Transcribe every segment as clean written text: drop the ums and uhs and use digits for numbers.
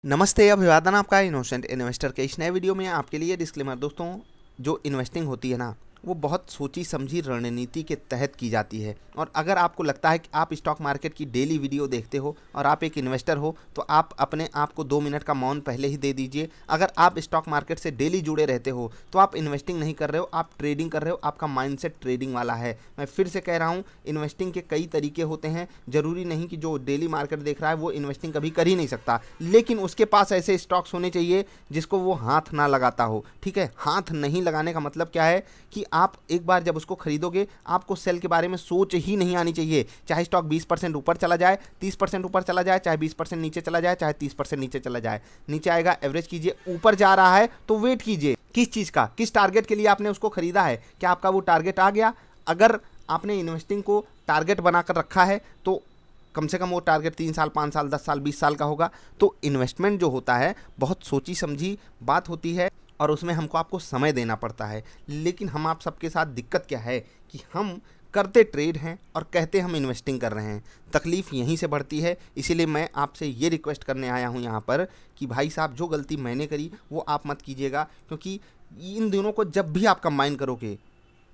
नमस्ते, अभिवादन आपका इनोसेंट इन्वेस्टर के इस नए वीडियो में आपके लिए डिस्क्लेमर। दोस्तों, जो इन्वेस्टिंग होती है ना, वो बहुत सोची समझी रणनीति के तहत की जाती है। और अगर आपको लगता है कि आप स्टॉक मार्केट की डेली वीडियो देखते हो और आप एक इन्वेस्टर हो, तो आप अपने आप को 2 मिनट का मौन पहले ही दे दीजिए। अगर आप स्टॉक मार्केट से डेली जुड़े रहते हो तो आप इन्वेस्टिंग नहीं कर रहे हो, आप ट्रेडिंग कर रहे हो। आपका माइंडसेट ट्रेडिंग वाला है। मैं फिर से कह रहा हूँ, इन्वेस्टिंग के कई तरीके होते हैं। ज़रूरी नहीं कि जो डेली मार्केट देख रहा है वो इन्वेस्टिंग कभी कर ही नहीं सकता, लेकिन उसके पास ऐसे स्टॉक्स होने चाहिए जिसको वो हाथ ना लगाता हो। ठीक है, हाथ नहीं लगाने का मतलब क्या है कि आप एक बार जब उसको खरीदोगे, आपको सेल के बारे में सोच ही नहीं आनी चाहिए। चाहे स्टॉक 20% ऊपर चला जाए, 30% ऊपर चला जाए, चाहे 20% नीचे चला जाए, चाहे 30% नीचे चला जाए। नीचे आएगा, एवरेज कीजिए। ऊपर जा रहा है तो वेट कीजिए। किस चीज़ का, किस टारगेट के लिए आपने उसको खरीदा है? क्या आपका वो टारगेट आ गया? अगर आपने इन्वेस्टिंग को टारगेट बनाकर रखा है तो कम से कम वो टारगेट 3 साल, 5 साल, 10 साल, 20 साल का होगा। तो इन्वेस्टमेंट जो होता है बहुत सोची समझी बात होती है और उसमें हमको आपको समय देना पड़ता है। लेकिन हम आप सबके साथ दिक्कत क्या है कि हम करते ट्रेड हैं और कहते हम इन्वेस्टिंग कर रहे हैं। तकलीफ़ यहीं से बढ़ती है। इसीलिए मैं आपसे ये रिक्वेस्ट करने आया हूँ यहाँ पर कि भाई साहब, जो गलती मैंने करी वो आप मत कीजिएगा। क्योंकि इन दिनों को जब भी आप कंबाइन करोगे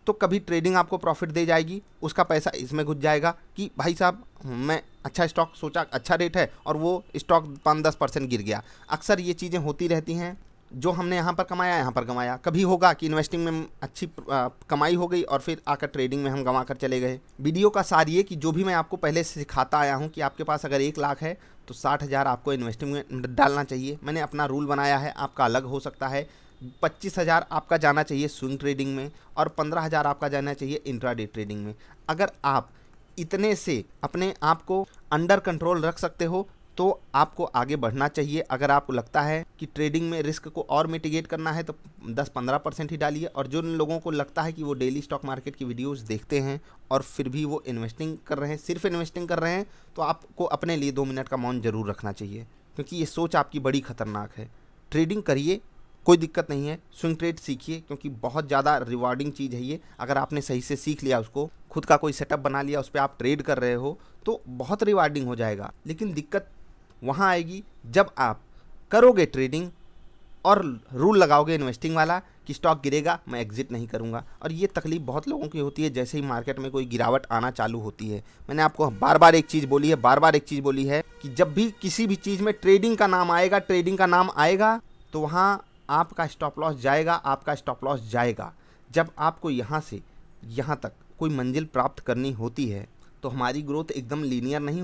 तो कभी ट्रेडिंग आपको प्रॉफिट दे जाएगी, उसका पैसा इसमें घुस जाएगा कि भाई साहब मैं अच्छा स्टॉक सोचा, अच्छा रेट है, और वो स्टॉक 5-10% गिर गया। अक्सर ये चीज़ें होती रहती हैं। जो हमने यहाँ पर कमाया यहाँ पर गंवाया। कभी होगा कि इन्वेस्टिंग में अच्छी कमाई हो गई और फिर आकर ट्रेडिंग में हम गंवा कर चले गए। वीडियो का सार ये कि जो भी मैं आपको पहले से सिखाता आया हूँ कि आपके पास अगर 1 लाख है तो 60,000 आपको इन्वेस्टिंग में डालना चाहिए। मैंने अपना रूल बनाया है, आपका अलग हो सकता है। 25,000 आपका जाना चाहिए स्विंग ट्रेडिंग में और 15,000 आपका जाना चाहिए इंट्राडे ट्रेडिंग में। अगर आप इतने से अपने आप को अंडर कंट्रोल रख सकते हो तो आपको आगे बढ़ना चाहिए। अगर आपको लगता है कि ट्रेडिंग में रिस्क को और मिटिगेट करना है तो 10-15% ही डालिए। और जो लोगों को लगता है कि वो डेली स्टॉक मार्केट की वीडियोस देखते हैं और फिर भी वो इन्वेस्टिंग कर रहे हैं, सिर्फ इन्वेस्टिंग कर रहे हैं, तो आपको अपने लिए 2 मिनट का मौन जरूर रखना चाहिए। क्योंकि ये सोच आपकी बड़ी खतरनाक है। ट्रेडिंग करिए, कोई दिक्कत नहीं है। स्विंग ट्रेड सीखिए क्योंकि बहुत ज़्यादा रिवार्डिंग चीज़ है ये। अगर आपने सही से सीख लिया, उसको खुद का कोई सेटअप बना लिया, उस पर आप ट्रेड कर रहे हो तो बहुत रिवार्डिंग हो जाएगा। लेकिन दिक्कत वहाँ आएगी जब आप करोगे ट्रेडिंग और रूल लगाओगे इन्वेस्टिंग वाला कि स्टॉक गिरेगा मैं एग्जिट नहीं करूँगा। और ये तकलीफ बहुत लोगों की होती है जैसे ही मार्केट में कोई गिरावट आना चालू होती है। मैंने आपको बार बार एक चीज़ बोली है कि जब भी किसी भी चीज़ में ट्रेडिंग का नाम आएगा तो वहाँ आपका स्टॉप लॉस जाएगा। जब आपको यहाँ से यहाँ तक कोई मंजिल प्राप्त करनी होती है तो हमारी ग्रोथ एकदम लीनियर नहीं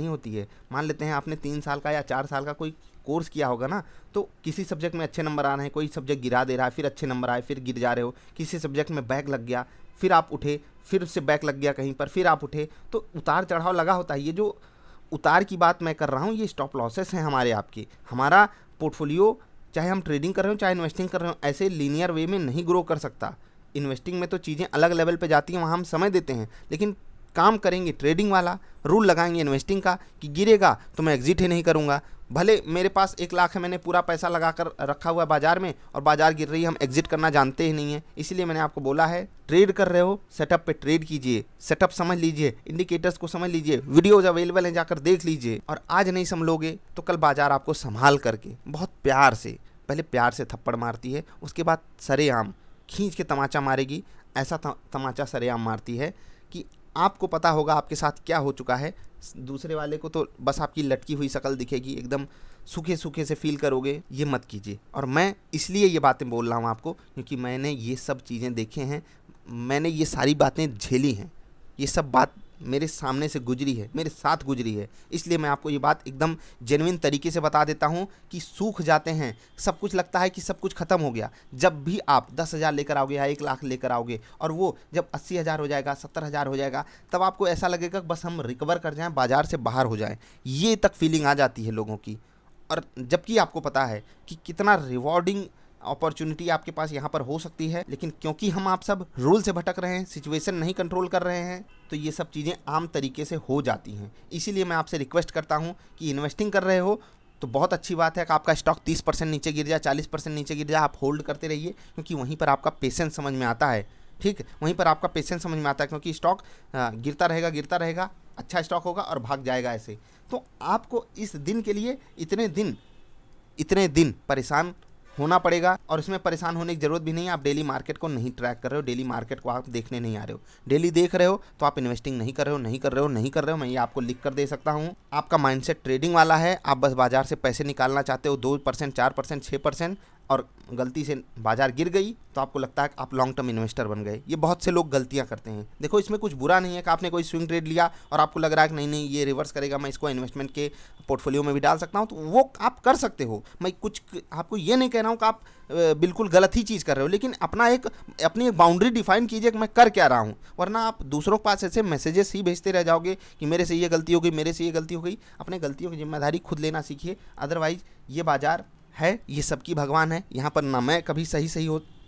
होती है। मान लेते हैं आपने 3 साल का या 4 साल का कोई कोर्स किया होगा ना, तो किसी सब्जेक्ट में अच्छे नंबर आ रहे हैं, कोई सब्जेक्ट गिरा दे रहा है, फिर अच्छे नंबर आए, फिर गिर जा रहे हो। किसी सब्जेक्ट में बैक लग गया, फिर आप उठे, फिर उससे बैक लग गया कहीं पर, फिर आप उठे, तो उतार चढ़ाव लगा होता है। ये जो उतार की बात मैं कर रहा हूँ, ये स्टॉप लॉसेस हैं हमारे आपके। हमारा पोर्टफोलियो, चाहे हम ट्रेडिंग कर रहे हो चाहे इन्वेस्टिंग कर रहे हो, ऐसे लीनियर वे में नहीं ग्रो कर सकता। इन्वेस्टिंग में तो चीज़ें अलग लेवल पे जाती हैं, वहाँ हम समय देते हैं। लेकिन काम करेंगे ट्रेडिंग वाला, रूल लगाएंगे इन्वेस्टिंग का कि गिरेगा तो मैं एग्जिट ही नहीं करूँगा। भले मेरे पास 1 लाख है, मैंने पूरा पैसा लगा कर रखा हुआ है बाजार में और बाजार गिर रही है, हम एग्जिट करना जानते ही नहीं है। इसीलिए मैंने आपको बोला है, ट्रेड कर रहे हो सेटअप पे ट्रेड कीजिए, सेटअप समझ लीजिए, इंडिकेटर्स को समझ लीजिए, वीडियोज अवेलेबल हैं, जाकर देख लीजिए। और आज नहीं संभलोगे तो कल बाजार आपको संभाल करके बहुत प्यार से, पहले प्यार से थप्पड़ मारती है, उसके बाद सरेआम खींच के तमाचा मारेगी। ऐसा तमाचा सरेआम मारती है कि आपको पता होगा आपके साथ क्या हो चुका है। दूसरे वाले को तो बस आपकी लटकी हुई शक्ल दिखेगी, एकदम सूखे सूखे से फील करोगे। ये मत कीजिए। और मैं इसलिए ये बातें बोल रहा हूँ आपको क्योंकि मैंने ये सब चीज़ें देखे हैं, मैंने ये सारी बातें झेली हैं, ये सब बात मेरे सामने से गुजरी है, मेरे साथ गुजरी है। इसलिए मैं आपको ये बात एकदम जेन्युइन तरीके से बता देता हूँ कि सूख जाते हैं। सब कुछ लगता है कि सब कुछ ख़त्म हो गया। जब भी आप 10,000 लेकर आओगे या 1 लाख लेकर आओगे और वो जब 80,000 हो जाएगा, 70,000 हो जाएगा, तब आपको ऐसा लगेगा कि बस हम रिकवर कर जाएं, बाजार से बाहर हो जाएं। ये तक फीलिंग आ जाती है लोगों की। और जबकि आपको पता है कि कितना रिवॉर्डिंग अपॉर्चुनिटी आपके पास यहाँ पर हो सकती है, लेकिन क्योंकि हम आप सब रूल से भटक रहे हैं, सिचुएशन नहीं कंट्रोल कर रहे हैं, तो ये सब चीज़ें आम तरीके से हो जाती हैं। इसीलिए मैं आपसे रिक्वेस्ट करता हूँ कि इन्वेस्टिंग कर रहे हो तो बहुत अच्छी बात है कि आपका स्टॉक 30% नीचे गिर जाए, 40% नीचे गिर जाए, आप होल्ड करते रहिए क्योंकि वहीं पर आपका पेशेंस समझ में आता है। ठीक, वहीं पर आपका पेशेंस समझ में आता है क्योंकि स्टॉक गिरता रहेगा, अच्छा स्टॉक होगा और भाग जाएगा ऐसे। तो आपको इस दिन के लिए इतने दिन परेशान होना पड़ेगा। और इसमें परेशान होने की ज़रूरत भी नहीं है। आप डेली मार्केट को नहीं ट्रैक कर रहे हो, डेली मार्केट को आप देखने नहीं आ रहे हो। डेली देख रहे हो तो आप इन्वेस्टिंग नहीं कर रहे हो। मैं ये आपको लिख कर दे सकता हूँ। आपका माइंडसेट ट्रेडिंग वाला है, आप बस बाजार से पैसे निकालना चाहते हो 2%, 4%, 6%, और गलती से बाजार गिर गई तो आपको लगता है कि आप लॉन्ग टर्म इन्वेस्टर बन गए। ये बहुत से लोग गलतियां करते हैं। देखो, इसमें कुछ बुरा नहीं है कि आपने कोई स्विंग ट्रेड लिया और आपको लग रहा है कि नहीं ये रिवर्स करेगा, मैं इसको इन्वेस्टमेंट के पोर्टफोलियो में भी डाल सकता हूं, तो वो आप कर सकते हो। मैं कुछ आपको ये नहीं कह रहा हूं कि आप बिल्कुल गलत ही चीज़ कर रहे हो, लेकिन अपनी एक बाउंड्री डिफाइन कीजिए कि मैं कर क्या रहा हूँ। वरना आप दूसरों के पास ऐसे मैसेजेस ही भेजते रह जाओगे कि मेरे से ये गलती हो गई, मेरे से ये गलती हो गई। अपने गलतियों की जिम्मेदारी खुद लेना सीखिए। अदरवाइज ये बाजार है, ये सबकी भगवान है। यहाँ पर ना मैं कभी सही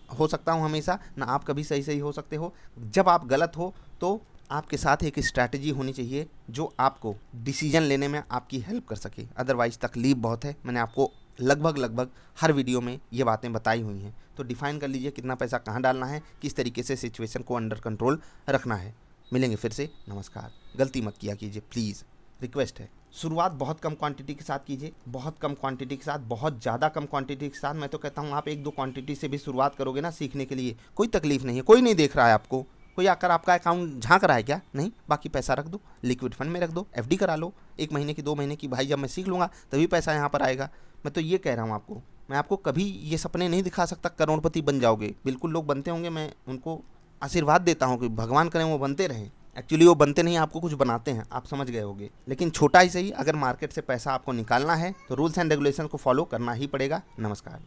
हो सकता हूँ हमेशा, ना आप कभी सही हो सकते हो। जब आप गलत हो तो आपके साथ एक स्ट्रैटेजी होनी चाहिए जो आपको डिसीजन लेने में आपकी हेल्प कर सके। अदरवाइज तकलीफ बहुत है। मैंने आपको लगभग हर वीडियो में ये बातें बताई हुई हैं। तो डिफाइन कर लीजिए कितना पैसा कहाँ डालना है, किस तरीके से सिचुएशन को अंडर कंट्रोल रखना है। मिलेंगे फिर से। नमस्कार। गलती मत किया कीजिए प्लीज़, रिक्वेस्ट है। शुरुआत बहुत कम क्वांटिटी के साथ कीजिए, बहुत कम क्वांटिटी के साथ, बहुत ज़्यादा कम क्वांटिटी के साथ। मैं तो कहता हूँ आप 1-2 क्वांटिटी से भी शुरुआत करोगे ना सीखने के लिए, कोई तकलीफ नहीं है। कोई नहीं देख रहा है आपको, कोई आकर आपका अकाउंट झांक रहा है क्या? नहीं। बाकी पैसा रख दो, लिक्विड फंड में रख दो, एफडी करा लो 1 महीने की, 2 महीने की। भाई जब मैं सीख लूँगा तभी पैसा यहाँ पर आएगा। मैं तो ये कह रहा हूँ आपको। मैं आपको कभी ये सपने नहीं दिखा सकता करोड़पति बन जाओगे। बिल्कुल लोग बनते होंगे, मैं उनको आशीर्वाद देता हूँ कि भगवान करें वो बनते रहें। एक्चुअली वो बनते नहीं, आपको कुछ बनाते हैं, आप समझ गए होंगे। लेकिन छोटा ही सही, अगर मार्केट से पैसा आपको निकालना है तो रूल्स एंड रेगुलेशन को फॉलो करना ही पड़ेगा। नमस्कार।